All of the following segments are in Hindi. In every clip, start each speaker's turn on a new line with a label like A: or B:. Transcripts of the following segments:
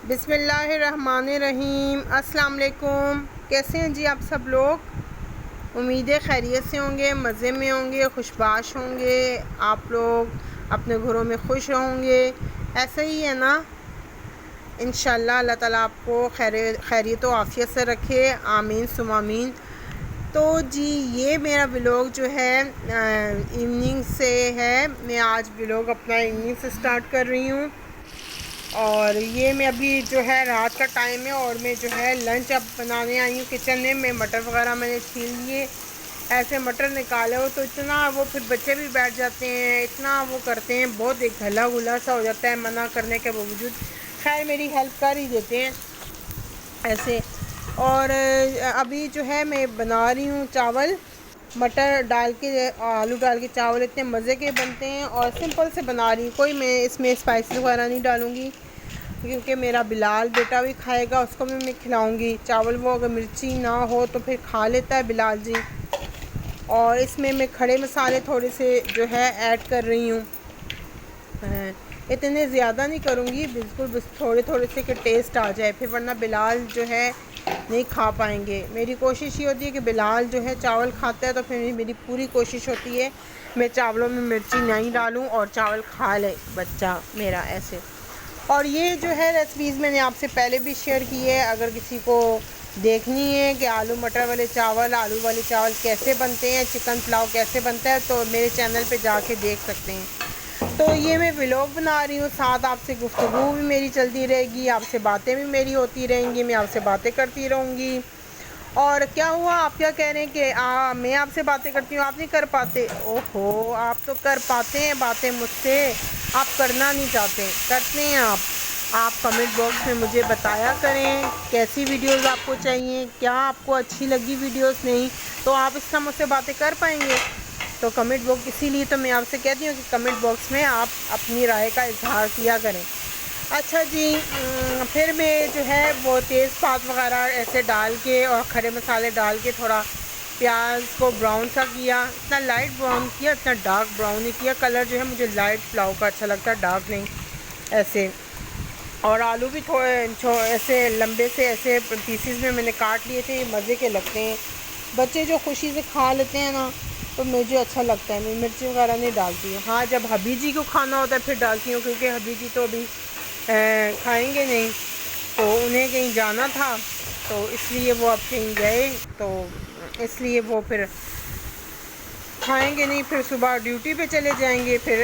A: बिस्मिल्लाहिर्रहमानिर्रहीम। अस्सलाम वालेकुम। कैसे हैं जी आप सब लोग? उम्मीद है खैरियत से होंगे, मज़े में होंगे, खुशबाश होंगे, आप लोग अपने घरों में खुश होंगे। ऐसा ही है ना? इंशाल्लाह अल्लाह ताला आपको खैरियत व आफ़ियत से रखे, आमीन सुम आमीन। तो जी ये मेरा व्लॉग जो है इवनिंग से है। मैं आज व्लॉग अपना इवनिंग से स्टार्ट कर रही हूँ और ये मैं अभी जो है रात का टाइम है और मैं जो है लंच अब बनाने आई हूँ किचन में। मैं मटर वगैरह मैंने छील लिए, ऐसे मटर निकाले हो तो इतना वो फिर बच्चे भी बैठ जाते हैं, इतना वो करते हैं, बहुत एक घला घुला सा हो जाता है मना करने के बावजूद। खैर मेरी हेल्प कर ही देते हैं ऐसे। और अभी जो है मैं बना रही हूँ चावल, मटर डाल के आलू डाल के चावल इतने मज़े के बनते हैं और सिंपल से बना रही हूँ। कोई मैं इसमें स्पाइसेस वगैरह नहीं डालूँगी क्योंकि मेरा बिलाल बेटा भी खाएगा, उसको भी मैं खिलाऊँगी चावल। वो अगर मिर्ची ना हो तो फिर खा लेता है बिलाल जी। और इसमें मैं खड़े मसाले थोड़े से जो है ऐड कर रही हूँ, इतने ज़्यादा नहीं करूँगी, बिल्कुल बस थोड़े थोड़े से कि टेस्ट आ जाए, फिर वरना बिलाल जो है नहीं खा पाएंगे। मेरी कोशिश ये होती है कि बिलाल जो है चावल खाता है तो फिर मेरी पूरी कोशिश होती है मैं चावलों में मिर्ची नहीं डालूं और चावल खा ले बच्चा मेरा ऐसे। और ये जो है रेसिपीज़ मैंने आपसे पहले भी शेयर की है, अगर किसी को देखनी है कि आलू मटर वाले चावल, आलू वाले चावल कैसे बनते हैं, चिकन पुलाव कैसे बनता है, तो मेरे चैनल पे जाके देख सकते हैं। तो ये मैं व्लॉग बना रही हूँ, साथ आपसे गुफ्तगू भी मेरी चलती रहेगी, आपसे बातें भी मेरी होती रहेंगी, मैं आपसे बातें करती रहूँगी। और क्या हुआ, आप क्या कह रहे हैं कि मैं आपसे बातें करती हूँ, आप नहीं कर पाते? ओहो, आप तो कर पाते हैं बातें मुझसे, आप करना नहीं चाहते, करते हैं आप। आप कमेंट बॉक्स में मुझे बताया करें कैसी वीडियोस आपको चाहिए, क्या आपको अच्छी लगी वीडियोस, नहीं तो आप इस तरह मुझसे बातें कर पाएंगे। तो कमेंट बॉक्स, इसीलिए तो मैं आपसे कहती हूँ कि कमेंट बॉक्स में आप अपनी राय का इजहार किया करें। अच्छा जी, फिर मैं जो है वो तेज़पात वगैरह ऐसे डाल के और खड़े मसाले डाल के थोड़ा प्याज को ब्राउन सा किया, इतना लाइट ब्राउन किया, इतना डार्क ब्राउन नहीं किया। कलर जो है मुझे लाइट पुलाव का अच्छा लगता है, डार्क नहीं ऐसे। और आलू भी थोड़े ऐसे लंबे से ऐसे पीसीस में मैंने काट लिए थे, मज़े के लगते हैं, बच्चे जो खुशी से खा लेते हैं ना, तो मुझे अच्छा लगता है। मैं मिर्ची वगैरह नहीं डालती हूँ। हाँ, जब हबी जी को खाना होता है फिर डालती हूँ, क्योंकि हबी जी तो अभी खाएंगे नहीं, तो उन्हें कहीं जाना था तो इसलिए वो अब कहीं गए, तो इसलिए वो फिर खाएंगे नहीं, फिर सुबह ड्यूटी पे चले जाएंगे, फिर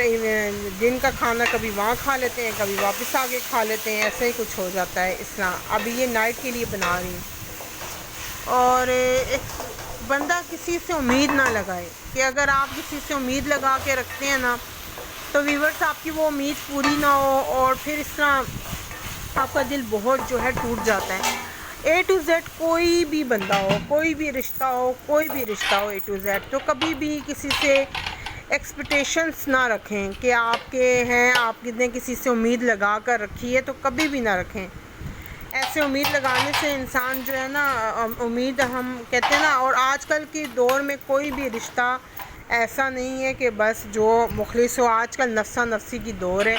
A: दिन का खाना कभी वहाँ खा लेते हैं, कभी वापस आके खा लेते हैं, ऐसा ही कुछ हो जाता है इस तरह। अभी ये नाइट के लिए बना रही हूँ। और बंदा किसी से उम्मीद ना लगाए कि अगर आप किसी से उम्मीद लगा के रखते हैं ना, तो व्यूअर्स आपकी वो उम्मीद पूरी ना हो और फिर इस तरह आपका दिल बहुत जो है टूट जाता है। A to Z कोई भी बंदा हो, कोई भी रिश्ता हो, कोई भी रिश्ता हो A to Z, तो कभी भी किसी से एक्सपेक्टेशंस ना रखें कि आपके हैं, आपने किसी से उम्मीद लगा कर रखी है, तो कभी भी ना रखें। ऐसे उम्मीद लगाने से इंसान जो है ना, उम्मीद हम कहते हैं ना, और आजकल के दौर में कोई भी रिश्ता ऐसा नहीं है कि बस जो मुखलिस हो। आजकल नफ्सा नफ्सी की दौर है,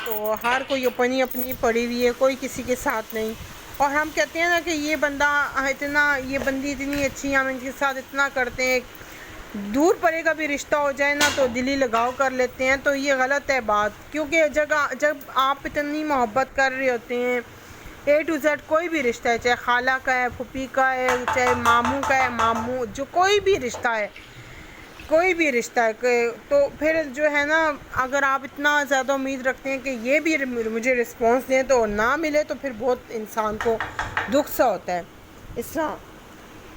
A: तो हर कोई अपनी अपनी पड़ी हुई है, कोई किसी के साथ नहीं। और हम कहते हैं ना कि ये बंदा इतना, ये बंदी इतनी अच्छी, हम इनके साथ इतना करते हैं, दूर परे का भी रिश्ता हो जाए ना तो दिली लगाव कर लेते हैं, तो ये गलत है बात। क्योंकि जब आप इतनी मोहब्बत कर रहे होते हैं, A to Z कोई भी रिश्ता है, चाहे खाला का है, फूफी का है, चाहे मामू का है, मामू, जो कोई भी रिश्ता है, कोई भी रिश्ता है, तो फिर जो है ना, अगर आप इतना ज़्यादा उम्मीद रखते हैं कि ये भी मुझे रिस्पॉन्स दें तो ना मिले, तो फिर बहुत इंसान को दुख सा होता है इस तरह।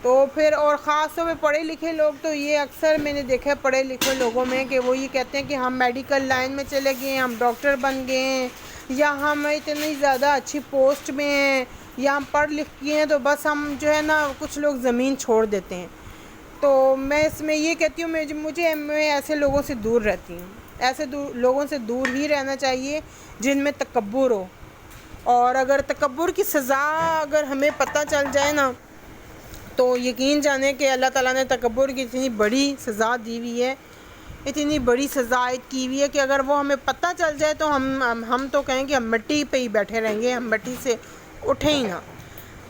A: तो फिर और ख़ास तौर पे पढ़े लिखे लोग, तो ये अक्सर मैंने देखा है पढ़े लिखे लोगों में कि वो ये कहते हैं कि हम मेडिकल लाइन में चले गए, हम डॉक्टर बन गए हैं, या हम इतनी ज़्यादा अच्छी पोस्ट में हैं, या हम पढ़ लिख गए हैं, तो बस हम जो है ना, कुछ लोग ज़मीन छोड़ देते हैं। तो मैं इसमें ये कहती हूँ, मैं ऐसे लोगों से दूर रहती हूँ। ऐसे लोगों से दूर ही रहना चाहिए जिनमें तकब्बुर हो। और अगर तकब्बुर की सज़ा अगर हमें पता चल जाए ना, तो यकीन जाने कि अल्लाह ताला ने तकब्बुर की इतनी बड़ी सज़ा दी हुई है इतनी बड़ी सज़ा की हुई है कि अगर वो हमें पता चल जाए तो हम तो कहेंगे हम मिट्टी पे ही बैठे रहेंगे, हम मिट्टी से उठे ही ना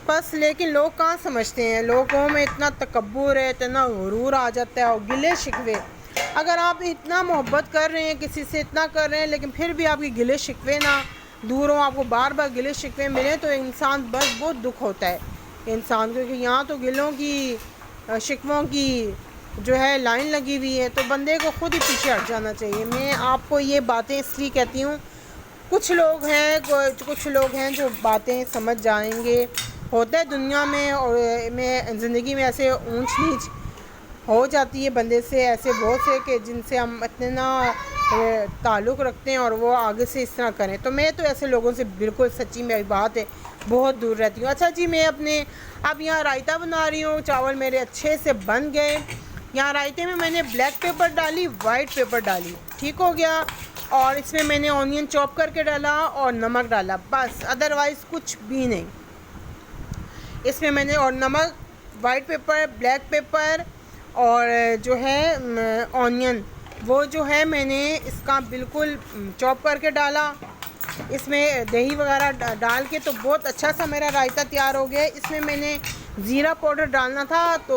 A: बस। लेकिन लोग कहाँ समझते हैं, लोगों में इतना तकब्बुर है, इतना गुरूर आ जाता है और गिले शिकवे। अगर आप इतना मोहब्बत कर रहे हैं किसी से, इतना कर रहे हैं, लेकिन फिर भी आपके गिले शिकवे ना दूर हों, आपको बार बार गिले शिकवे मिले, तो इंसान बस बहुत दुख होता है इंसान को कि यहाँ तो गिलों की शिकवों की जो है लाइन लगी हुई है, तो बंदे को ख़ुद ही पीछे हट जाना चाहिए। मैं आपको ये बातें इसलिए कहती हूँ, कुछ लोग हैं जो बातें समझ जाएंगे। होता है दुनिया में और में ज़िंदगी में ऐसे ऊंच नीच हो जाती है बंदे से, ऐसे बहुत से कि जिनसे हम इतना ताल्लुक़ रखते हैं और वो आगे से इस तरह करें। तो मैं तो ऐसे लोगों से बिल्कुल सच्ची में बात है बहुत दूर रहती हूँ। अच्छा जी, मैं अब यहाँ रायता बना रही हूँ। चावल मेरे अच्छे से बन गए। यहाँ रायते में मैंने ब्लैक पेपर डाली, वाइट पेपर डाली, ठीक हो गया। और इसमें मैंने ऑनियन चॉप करके डाला और नमक डाला, बस, अदरवाइज़ कुछ भी नहीं। इसमें मैंने और नमक, वाइट पेपर, ब्लैक पेपर और जो है ऑनियन, वो जो है मैंने इसका बिल्कुल चॉप करके डाला। इसमें दही वगैरह डाल के तो बहुत अच्छा सा मेरा रायता तैयार हो गया। इसमें मैंने ज़ीरा पाउडर डालना था, तो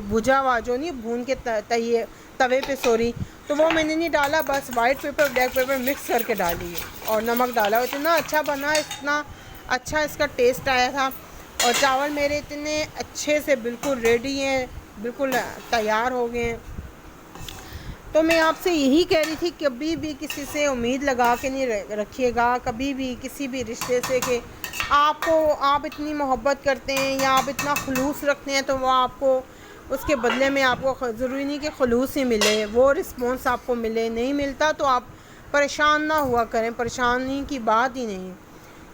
A: भुजा हुआ जो नहीं, भून के तवे पे, सॉरी, तो वो मैंने नहीं डाला। बस white pepper black pepper mix करके डाली और नमक डाला। इतना अच्छा बना, इतना अच्छा इसका टेस्ट आया था। और चावल मेरे इतने अच्छे से बिल्कुल रेडी हैं, बिल्कुल तैयार हो गए हैं। तो मैं आपसे यही कह रही थी, कभी भी किसी से उम्मीद लगा के नहीं रखिएगा, कभी भी किसी भी रिश्ते से कि आप इतनी मोहब्बत करते हैं या आप इतना खलूस रखते हैं तो वो आपको उसके बदले में आपको ज़रूरी नहीं कि खलूस ही मिले, वो रिस्पॉन्स आपको मिले। नहीं मिलता तो आप परेशान ना हुआ करें, परेशानी की बात ही नहीं।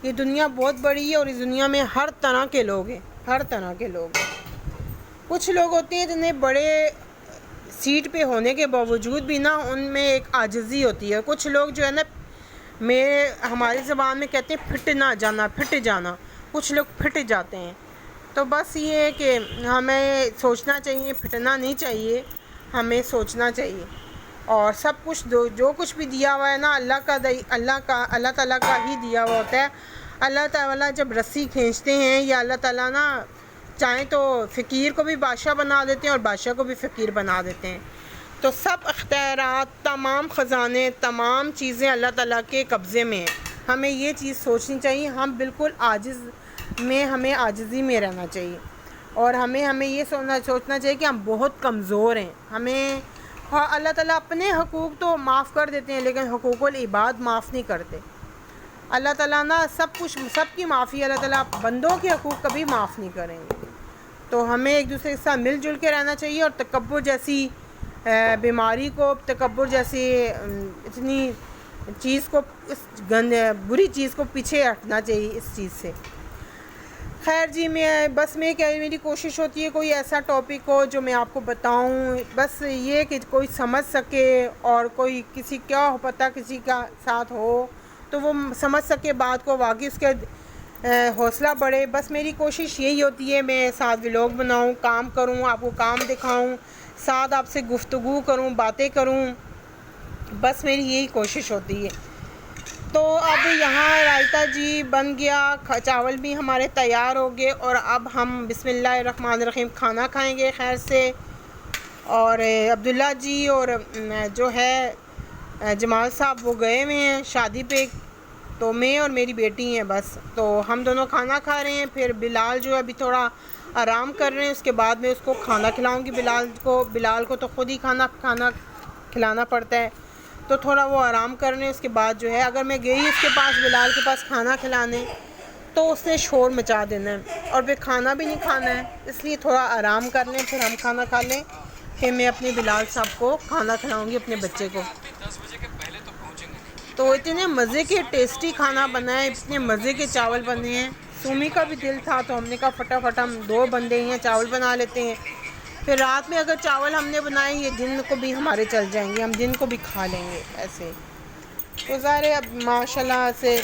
A: ये दुनिया बहुत बड़ी है और इस दुनिया में हर तरह के लोग हैं, हर तरह के लोग हैं। कुछ लोग होते हैं जिन्हें बड़े सीट पे होने के बावजूद भी ना उनमें एक आजिज़ी होती है। कुछ लोग जो है ना, हमारी ज़बान में कहते हैं फिट जाना। कुछ लोग फिट जाते हैं। तो बस ये है कि हमें सोचना चाहिए, फिटना नहीं चाहिए, हमें सोचना चाहिए। और सब कुछ जो कुछ भी दिया हुआ है ना, अल्लाह ताला का ही दिया हुआ होता है। अल्लाह ताला जब रस्सी खींचते हैं या अल्लाह ताला ना चाहें तो फ़कीर को भी बादशाह बना देते हैं और बादशाह को भी फ़कीर बना देते हैं। तो सब अख्तियारात, तमाम ख़जाने, तमाम चीज़ें अल्लाह ताला के कब्ज़े में हैं। हमें ये चीज़ सोचनी चाहिए, हम बिल्कुल हमें आजिज़ी में रहना चाहिए। और हमें ये सोचना चाहिए कि हम बहुत कमज़ोर हैं। हमें अल्लाह ताला अपने हकूक़ तो माफ़ कर देते हैं, लेकिन हुकूकुल इबाद माफ़ नहीं करते। अल्लाह ताला ना सबकी माफ़ी, अल्लाह ताला बंदों के हकूक़ कभी माफ़ नहीं करेंगे। तो हमें एक दूसरे के साथ मिलजुल के रहना चाहिए और तकब्बुर जैसी बीमारी को, तकब्बुर जैसी इतनी चीज़ को, इस बुरी चीज़ को पीछे हटना चाहिए इस चीज़ से। खैर जी, मेरी कोशिश होती है कोई ऐसा टॉपिक हो जो मैं आपको बताऊं, बस ये कि कोई समझ सके और कोई क्या पता किसी का साथ हो तो वो समझ सके बात को, वाकई उसके हौसला बढ़े। बस मेरी कोशिश यही होती है, मैं साथ व्लॉग बनाऊं, काम करूं, आपको काम दिखाऊं, साथ आपसे गुफ्तगू करूं, बातें करूं, बस मेरी यही कोशिश होती है। तो अब यहाँ रायता जी बन गया, चावल भी हमारे तैयार हो गए और अब हम बिस्मिल्लाहिर्रहमानिर्रहीम खाना खाएंगे खैर से। और अब्दुल्ला जी और जो है जमाल साहब वो गए हुए हैं शादी पे, तो मैं और मेरी बेटी हैं बस। तो हम दोनों खाना खा रहे हैं। फिर बिलाल जो है अभी थोड़ा आराम कर रहे हैं, उसके बाद मैं उसको खाना खिलाऊंगी। बिलाल को तो ख़ुद ही खाना खिलाना पड़ता है, तो थोड़ा वो आराम कर रहे हैं। उसके बाद जो है अगर मैं गई उसके पास, बिलाल के पास खाना खिलाने, तो उसने शोर मचा देना है और फिर खाना भी नहीं खाना है। इसलिए थोड़ा आराम कर लें, फिर हम खाना खा लें, फिर मैं अपने बिलाल साहब को खाना खिलाऊंगी, अपने बच्चे को।
B: 10 बजे के पहले तो पहुँचेंगे।
A: तो इतने मज़े के टेस्टी खाना बना है, इतने मज़े के चावल बने हैं। सुमी का भी दिल था तो हमने कहा फटाफट हम 2 बंदे हैं, चावल बना लेते हैं। फिर रात में अगर चावल हमने बनाए, ये दिन को भी हमारे चल जाएंगे, हम दिन को भी खा लेंगे ऐसे। तो ज़ाहिर अब माशाल्लाह से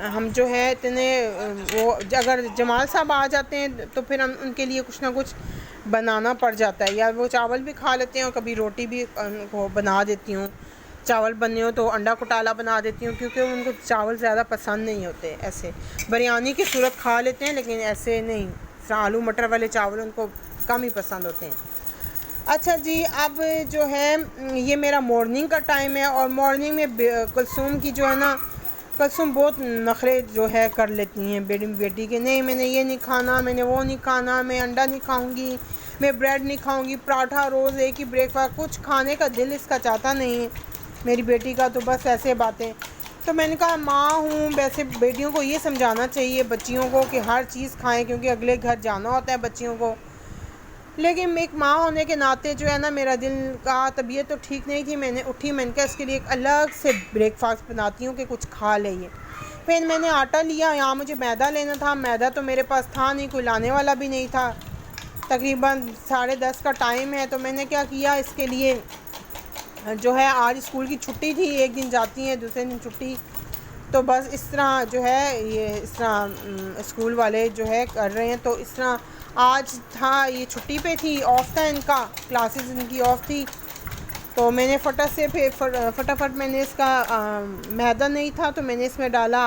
A: हम जो है इतने वो, अगर जमाल साहब आ जाते हैं तो फिर हम उनके लिए कुछ ना कुछ बनाना पड़ जाता है, या वो चावल भी खा लेते हैं और कभी रोटी भी उनको बना देती हूँ। चावल बने हो तो अंडा कुटाला बना देती हूँ, क्योंकि उनको चावल ज़्यादा पसंद नहीं होते। ऐसे बिरयानी की सूरत खा लेते हैं, लेकिन ऐसे नहीं, आलू मटर वाले चावल उनको कम ही पसंद होते हैं। अच्छा जी, अब जो है ये मेरा मॉर्निंग का टाइम है, और मॉर्निंग में कुलसूम की जो है ना, कुलसूम बहुत नखरे जो है कर लेती हैं बेटी के, नहीं मैंने ये नहीं खाना, मैंने वो नहीं खाना, मैं अंडा नहीं खाऊंगी, मैं ब्रेड नहीं खाऊंगी, पराठा रोज़ एक ही ब्रेकफास्ट, कुछ खाने का दिल इसका चाहता नहीं है मेरी बेटी का। तो बस ऐसे बातें। तो मैंने कहा माँ हूँ, वैसे बेटियों को ये समझाना चाहिए बच्चियों को कि हर चीज़ खाएं, क्योंकि अगले घर जाना होता है बच्चियों को। लेकिन एक माँ होने के नाते जो है ना, मेरा दिल का तबीयत तो ठीक नहीं थी। मैंने मैंने कहा इसके लिए एक अलग से ब्रेकफास्ट बनाती हूँ कि कुछ खा ले ये। फिर मैंने आटा लिया, यहाँ मुझे मैदा लेना था, मैदा तो मेरे पास था नहीं, कोई लाने वाला भी नहीं था। तकरीबन 10:30 का टाइम है। तो मैंने क्या किया, इसके लिए जो है आज स्कूल की छुट्टी थी, एक दिन जाती हैं दूसरे दिन छुट्टी, तो बस इस तरह जो है ये इस तरह स्कूल वाले जो है कर रहे हैं। तो इस तरह आज था, ये छुट्टी पे थी, ऑफ था इनका, क्लासेस इनकी ऑफ थी। तो मैंने फटाफट मैंने इसका मैदा नहीं था तो मैंने इसमें डाला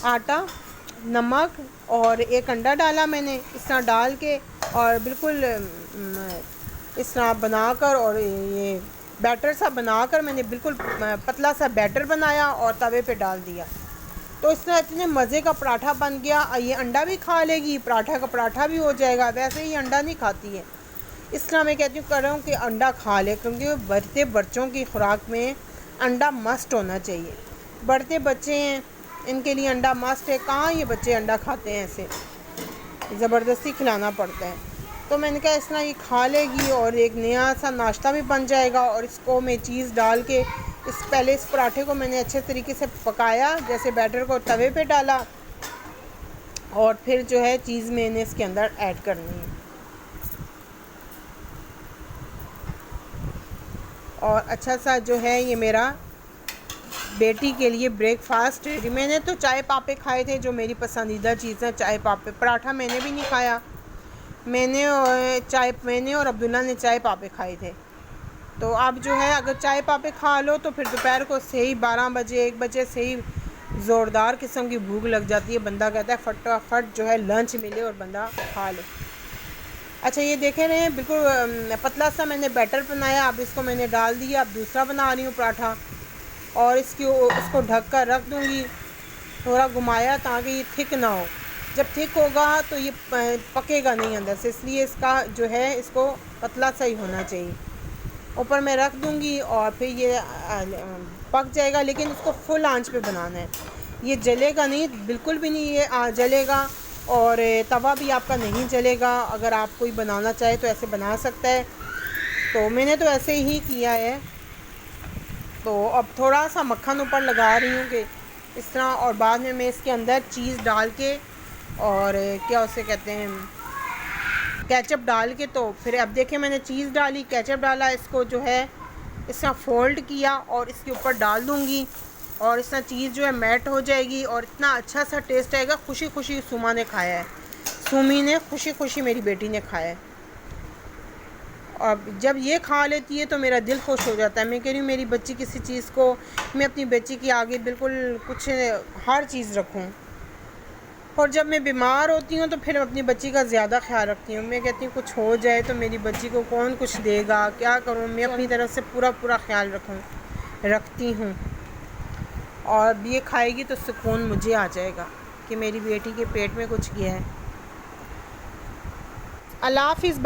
A: आटा, नमक और एक अंडा डाला मैंने। इस तरह डाल के और बिल्कुल इस तरह बनाकर, और ये बैटर सा बनाकर मैंने बिल्कुल पतला सा बैटर बनाया और तवे पे डाल दिया। तो इस तरह इतने मज़े का पराठा बन गया। ये अंडा भी खा लेगी, पराठा का पराठा भी हो जाएगा। वैसे ही अंडा नहीं खाती है, इस तरह मैं कहती हूँ कर रहा हूँ कि अंडा खा ले, क्योंकि बढ़ते बच्चों की खुराक में अंडा मस्ट होना चाहिए। बढ़ते बच्चे हैं, इनके लिए अंडा मस्ट है। कहाँ ये बच्चे अंडा खाते हैं, ऐसे ज़बरदस्ती खिलाना पड़ता है। तो मैंने कहा इस तरह ये खा लेगी और एक नया सा नाश्ता भी बन जाएगा। और इसको मैं चीज़ डाल के पहले इस पराठे को मैंने अच्छे तरीके से पकाया, जैसे बैटर को तवे पे डाला, और फिर जो है चीज़ मैंने इसके अंदर ऐड करनी है। और अच्छा सा जो है ये मेरा बेटी के लिए ब्रेकफास्ट। मैंने तो चाय पापे खाए थे, जो मेरी पसंदीदा चीज़ है चाय पापे। पराठा मैंने भी नहीं खाया, मैंने और अब्दुल्ला ने चाय पापे खाए थे। तो अब जो है अगर चाय पापे खा लो तो फिर दोपहर को सही 12 बजे 1 बजे से ही ज़ोरदार किस्म की भूख लग जाती है। बंदा कहता है फटाफट जो है लंच मिले और बंदा खा ले। अच्छा, ये देखे रहे हैं बिल्कुल पतला सा मैंने बैटर बनाया। अब इसको मैंने डाल दिया। अब दूसरा बना रही हूँ पराठा, और इसको ढक कर रख दूँगी। थोड़ा घुमाया ताकि ये थिक ना हो। जब थिक होगा तो ये पकेगा नहीं अंदर से, इसलिए इसका जो है इसको पतला सा ही होना चाहिए। ऊपर मैं रख दूँगी और फिर ये पक जाएगा, लेकिन इसको फुल आंच पे बनाना है। ये जलेगा नहीं, बिल्कुल भी नहीं ये जलेगा, और तवा भी आपका नहीं जलेगा। अगर आप कोई बनाना चाहे तो ऐसे बना सकता है। तो मैंने तो ऐसे ही किया है। तो अब थोड़ा सा मक्खन ऊपर लगा रही हूँ कि इस तरह, और बाद में मैं इसके अंदर चीज़ डाल के और क्या उसे कहते हैं केचप डाल के, तो फिर अब देखिए मैंने चीज़ डाली, केचप डाला, इसको जो है इस तरह फ़ोल्ड किया और इसके ऊपर डाल दूँगी, और इस तरह चीज़ जो है मेल्ट हो जाएगी और इतना अच्छा सा टेस्ट आएगा। खुशी खुशी सुमा ने खाया है, सुमी ने खुशी खुशी मेरी बेटी ने खाया है। और जब ये खा लेती है तो मेरा दिल खुश हो जाता है। मैं कह रही हूँ मेरी बच्ची किसी चीज़ को, मैं अपनी बच्ची के आगे बिल्कुल कुछ हर चीज़ रखूँ। और जब मैं बीमार होती हूँ तो फिर अपनी बच्ची का ज़्यादा ख्याल रखती हूँ। मैं कहती हूँ कुछ हो जाए तो मेरी बच्ची को कौन कुछ देगा, क्या करूँ, मैं अपनी तरफ से पूरा ख्याल रखती हूँ। और ये खाएगी तो सुकून मुझे आ जाएगा कि मेरी बेटी के पेट में कुछ गया है। अल्लाह हाफ़िज़।